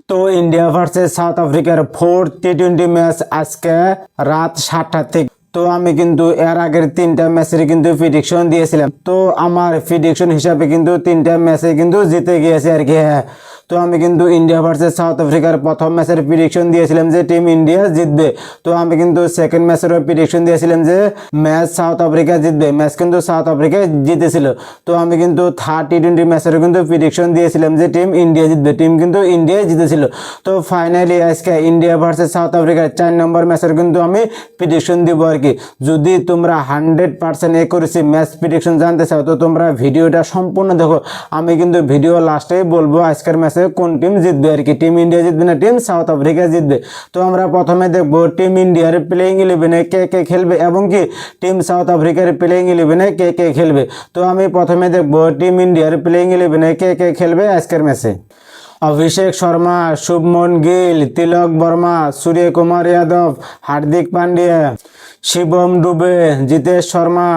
তো India versus south আফ্রিকার fourth টি-20 match আজকে রাত 7টা থেকে। তো আমি কিন্তু এর আগের 3টা ম্যাচের কিন্তু প্রেডিকশন দিয়েছিলাম। তো আমার প্রেডিকশন হিসাবে কিন্তু 3টা ম্যাচে কিন্তু জিতে গিয়েছে আর কি। হ্যাঁ, তো আমি কিন্তু ইন্ডিয়া ভার্সেস সাউথ আফ্রিকার প্রথম ম্যাচের প্রেডিকশন দিয়েছিলাম যে টিম ইন্ডিয়া জিতবে। তো আমি কিন্তু সেকেন্ড ম্যাচেরও প্রেডিকশন দিয়েছিলাম যে ম্যাচ সাউথ আফ্রিকা জিতবে। ম্যাচ কিন্তু সাউথ আফ্রিকা জিতেছিল। তো আমি কিন্তু থার্ড টি-20 ম্যাচেরও কিন্তু প্রেডিকশন দিয়েছিলাম যে টিম ইন্ডিয়া জিতবে। টিম কিন্তু ইন্ডিয়া জিতেছিল। তো ফাইনালি আজকে ইন্ডিয়া ভার্সেস সাউথ আফ্রিকার 4 নম্বর ম্যাচের কিন্তু আমি প্রেডিকশন দিব আর কি। যদি তোমরা 100% একুরেসি ম্যাচ প্রেডিকশন জানতে চাও তো তোমরা ভিডিওটা সম্পূর্ণ দেখো। আমি কিন্তু ভিডিও লাস্টেই বলবো আজকের ম্যাচে কোন টিম জিতবে আর কি। টিম ইন্ডিয়া জিতবে না টিম সাউথ আফ্রিকা জিতবে। তো আমরা প্রথমে দেখবো টিম ইন্ডিয়ার প্লেইং 11-এ কে কে খেলবে এবং কি টিম সাউথ আফ্রিকার প্লেইং 11-এ কে কে খেলবে। তো আমি প্রথমে দেখবো টিম ইন্ডিয়ার প্লেইং 11-এ কে কে খেলবে আজকের ম্যাচে। অভিষেক শর্মা, শুভমন গিল, তিলক বর্মা, সূর্যকুমার যাদব, হার্দিক পান্ডিয়া, শিবম ডুবে, জিতেশ শর্মা,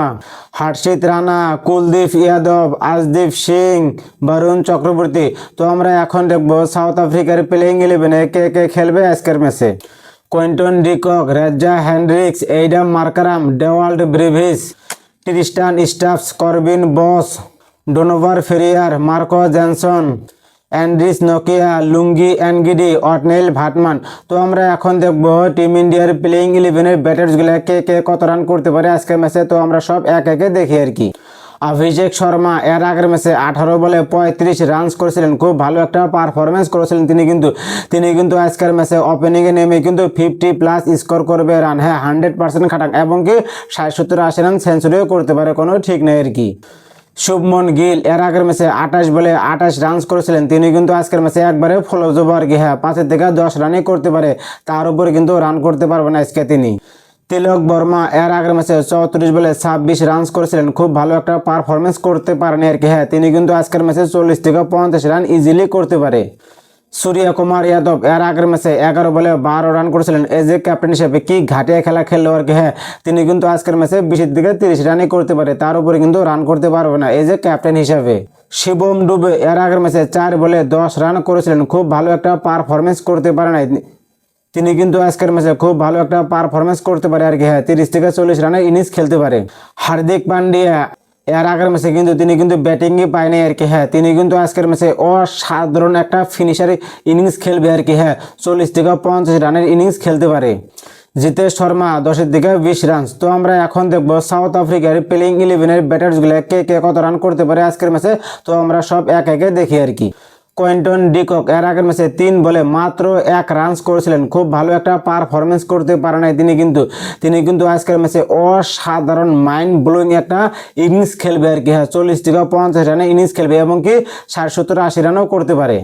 হর্ষিত রানা, কুলদীপ যাদব, আশদীপ সিং, বরুণ চক্রবর্তী। তো আমরা এখন দেখবো সাউথ আফ্রিকার প্লেইং 11-এ কে কে খেলবে আজকের ম্যাচে। Quinton de Kock, Reeza Hendricks, Aiden Markram, Dewald Brevis, Tristan Stubbs, Corbin Bosch, Donovan Ferreira, Marco Jansen, Anrich নোকিয়া, লুঙ্গি এনগিডি, অটনেল ভাটমান। তো আমরা এখন দেখবো টিম ইন্ডিয়ার প্লেইং 11-এর ব্যাটার্সগুলো কে কে কত রান করতে পারে আজকের ম্যাচে। তো আমরা সব এক একে দেখি আর কি। অভিষেক শর্মা এর আগের ম্যাচে 18 বলে 35 রান করেছিলেন। খুব ভালো একটা পারফরমেন্স করেছিলেন তিনি কিন্তু আজকের ম্যাচে ওপেনিংয়ে নেমে কিন্তু 50+ স্কোর করবে রান। হ্যাঁ, 100% খাটাক এবং কি 60-70-80 রান সেঞ্চুরিও করতে পারে, কোনো ঠিক নেই আর কি। শুভমন গিল এর আগের ম্যাচে 28 বলে 28 রান করেছিলেন। তিনি কিন্তু আজকের ম্যাচে একবারে ফলো যাবো আর কি। হ্যাঁ, 5 থেকে 10 রানই করতে পারে, তার উপরে কিন্তু রান করতে পারবে না আজকে তিনি। তিলক বর্মা এর আগের ম্যাচে 34 বলে 26 রান করেছিলেন। খুব ভালো একটা পারফরমেন্স করতে পারেনি আর কি। হ্যাঁ, তিনি কিন্তু আজকের ম্যাচে 40 থেকে 50 রান ইজিলি করতে পারে। সূর্যকুমার যাদব এর আগের ম্যাচে 11 বলে 12 রান করেছিলেন। এজ এ ক্যাপ্টেন হিসেবে কি ঘাটিয়া খেলা খেললো আর কি। হ্যাঁ, তিনি কিন্তু আজকের ম্যাচে 20 থেকে 30 রানই করতে পারে, তার উপরে কিন্তু রান করতে পারবে না এজ এ ক্যাপ্টেন হিসেবে। শিবম ডুবে এর আগের ম্যাচে 4 বলে 10 রান করেছিলেন। খুব ভালো একটা পারফরমেন্স করতে পারে নাই, তিনি কিন্তু আজকের ম্যাচে খুব ভালো একটা পারফরমেন্স করতে পারে আর কি। হ্যাঁ, 30 থেকে 40 রানের ইনিংস খেলতে পারে। হার্দিক পান্ডিয়া এর আগের ম্যাচে তিনি কিন্তু ব্যাটিংই পায়নি আর কি। হ্যাঁ, তিনি কিন্তু আজকের ম্যাচে অসাধারণ একটা ফিনিশার ইনিংস খেলবে আর কি। হ্যাঁ, 40 থেকে 50 রানের ইনিংস খেলতে পারে। জিতেশ শর্মা 10 থেকে 20 রান। তো আমরা এখন দেখবো সাউথ আফ্রিকার প্লেইং 11-এর ব্যাটার্সগুলো কে কে কত রান করতে পারে আজকের ম্যাচে। তো আমরা সব এক একে দেখি আর কি। কোয়েন্টন ডিকক এর আগের ম্যাচে 3 বলে মাত্র 1 রান করেছিলেন। খুব ভালো একটা পারফরমেন্স করতে পারে নাই তিনি কিন্তু আজকের ম্যাচে অসাধারণ মাইন্ড ব্লোয়িং একটা ইনিংস খেলবে আর কি। হ্যাঁ, 40 থেকে 50 রানের ইনিংস খেলবে এবং কি 60-70-80 রানও করতে পারে।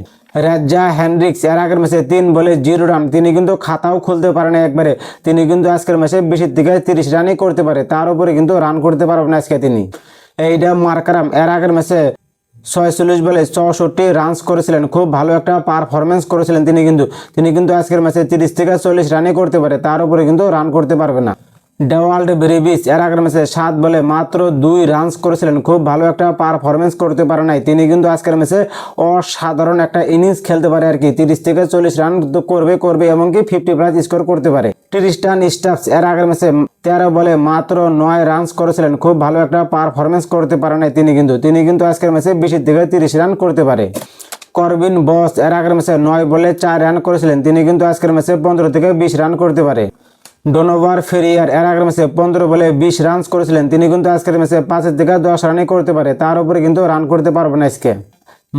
রেজ্জা হেন্ড্রিক্স এর আগের ম্যাচে 3 বলে 0 রান। তিনি কিন্তু খাতাও খুলতে পারে না একবারে। তিনি কিন্তু আজকের ম্যাচে 20 থেকে 30 রানই করতে পারে, তার উপরে কিন্তু রান করতে পারবে না আজকে তিনি। এইডাম মার্কারাম এর আগের ম্যাচে 46 বলে 64 রান করেছিলেন। খুব ভালো একটা পারফরমেন্স করেছিলেন তিনি কিন্তু আজকের ম্যাচে 30 থেকে 40 রানই করতে পারে, তার উপরে কিন্তু রান করতে পারবে না। ডেওয়াল্ড ব্রেভিস এর আগের ম্যাচে 7 বলে মাত্র 2 রান করেছিলেন। খুব ভালো একটা পারফরমেন্স করতে পারে নাই, তিনি কিন্তু আজকের ম্যাচে অসাধারণ একটা ইনিংস খেলতে পারে আর কি। 30 থেকে 40 রান তো করবে এবং কি 50+ স্কোর করতে পারে। ট্রিস্টান স্টাফস এর আগের ম্যাচে 13 বলে মাত্র 9 রান করেছিলেন। খুব ভালো একটা পারফরমেন্স করতে পারে নাই তিনি কিন্তু আজকের ম্যাচে 20 থেকে 30 রান করতে পারে। করবিন বস এর আগের ম্যাচে 9 বলে 4 রান করেছিলেন। তিনি কিন্তু আজকের ম্যাচে 15 থেকে 20 রান করতে পারে। ডোনোভার ফেরিয়ার এর আগের ম্যাচে 15 বলে 20 রান করেছিলেন। তিনি কিন্তু আজকের ম্যাচে 5 থেকে 10 রানই করতে পারে, তার উপরে কিন্তু রান করতে পারবে না আজকে।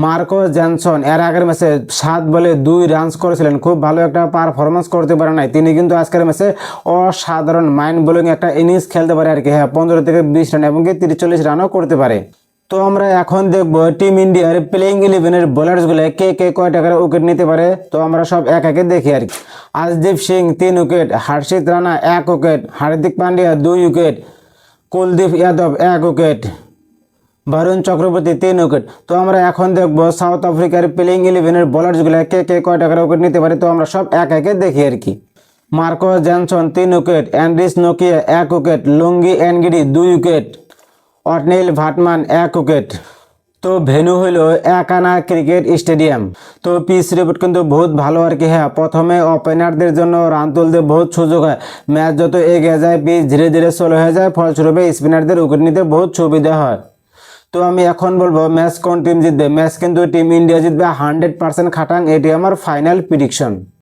মার্কো জনসন এর আগের ম্যাচে 7 বলে 2 রান করেছিলেন। খুব ভালো একটা পারফরমেন্স করতে পারে নাই, তিনি কিন্তু আজকের ম্যাচে অসাধারণ মাইন্ড ব্লোয়িং একটা ইনিংস খেলতে পারে আর কি। হ্যাঁ, 15 থেকে 20 রান এবং কি 30-40 রানও করতে পারে। তো আমরা এখন দেখবো টিম ইন্ডিয়ার প্লেইং 11-এর বোলার্সগুলো কে কে কয়টা করে উইকেট নিতে পারে। তো আমরা সব এক একে দেখি আর কি। Arshdeep Singh 3 wicket, Harshit Rana 1 wicket, Hardik Pandya 2 wicket, Kuldeep Yadav 1 wicket, Varun Chakravarthy 3 wicket. তো আমরা এখন দেখবো সাউথ আফ্রিকার প্লেইং 11-এর বোলার্সগুলো কে কে কয়টা করে উইকেট নিতে পারে। তো আমরা সব এক একে দেখি আর কি। মার্কো জনসন 3 উইকেট, অ্যান্ড্রিস নোকিয়া 1 wicket, Lungi Ngidi 2 wicket, Ottneil Baartman 1 wicket. তো ভেন্যু হইল একানা ক্রিকেট স্টেডিয়াম। তো পিচ রিপোর্ট কিন্তু বহুত ভালো আর কি। হ্যাঁ, প্রথমে ওপেনারদের জন্য রান তুলতে বহুত সুযোগ হয়, ম্যাচ যত এগিয়ে যায় পিচ ধীরে ধীরে স্লো হয়ে যায়, ফলস্বরূপে স্পিনারদের উইকেট নিতে বহুত সুবিধা হয়। তো আমি এখন বলবো ম্যাচ কোন টিম জিতবে। ম্যাচ কিন্তু টিম ইন্ডিয়া জিতবে 100% খাটাং, এটি আমার ফাইনাল প্রেডিকশন।